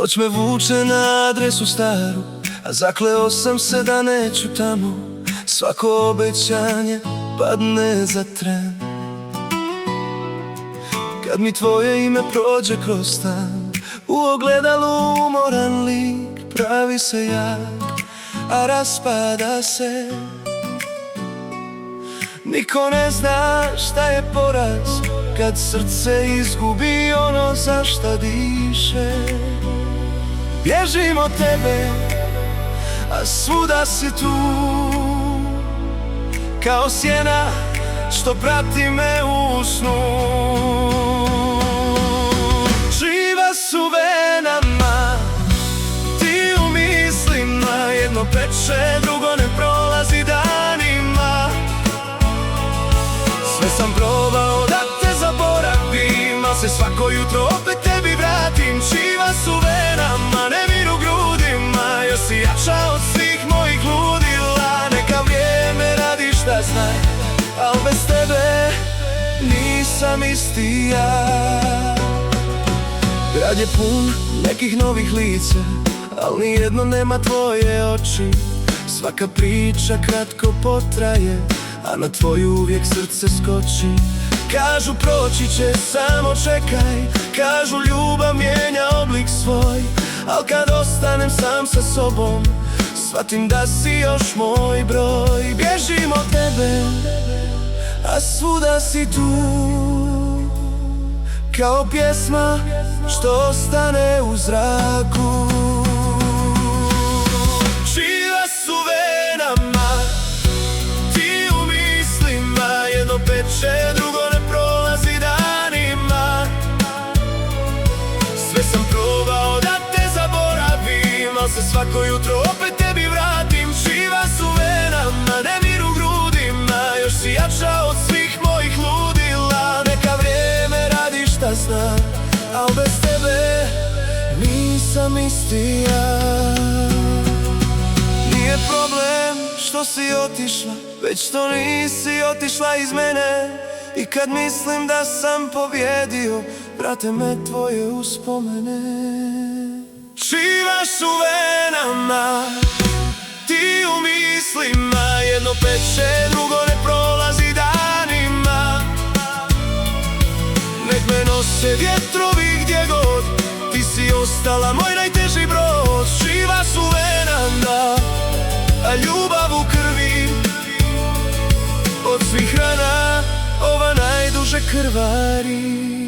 Noć me vuče na adresu staru, a zakleo sam se da neću tamo. Svako obećanje padne za tren. Kad mi tvoje ime prođe kroz stan, u ogledalu umoran lik pravi se jak, a raspada se. Niko ne zna šta je poraz, kad srce izgubi ono za šta diše. Bježim od tebe, a svuda si tu, kao sjena što prati me u snu. Živa su venama, ti u mislima, jedno peče, drugo ne prolazi danima. Sve sam probao da te zaboravim, al se svako jutro opet tebi vratim. Živa su venama, nemir u grudima, još si jača od svih mojih ludila. Neka vrijeme radi šta zna, al bez tebe nisam isti ja. Grad je pun nekih novih lica, al nijedno nema tvoje oči. Svaka priča kratko potraje, a na tvoju uvijek srce skoči. Kažu proći će, samo čekaj, kažu ljubav mijenja oblik svoj. Al kad ostanem sam sa sobom, shvatim da si još moj broj. Bježim od tebe, a svuda si tu, kao pjesma što ostane u zraku. Živa su venama, ti u mislima, jedno peče, drugo ne prolazi danima. Sve sam probao da te zaboravim, al se svako jutro opet tebi vratim. Živa su venama, nemir u grudima, još si jača od svih mojih ludila. Neka vrijeme radi šta zna, al bez tebe nisam isti ja. Nije problem što si otišla, već što nisi otišla iz mene. I kad mislim da sam pobjedio, vrate me tvoje uspomene. Živa su venama, ti u mislima, jedno peče, drugo ne prolazi danima. Nek me nose vjetrovi gdje god, ti si ostala moj najteži brod. Živa su venama, a ljubav u krvi, od svih rana ova najduže krvari.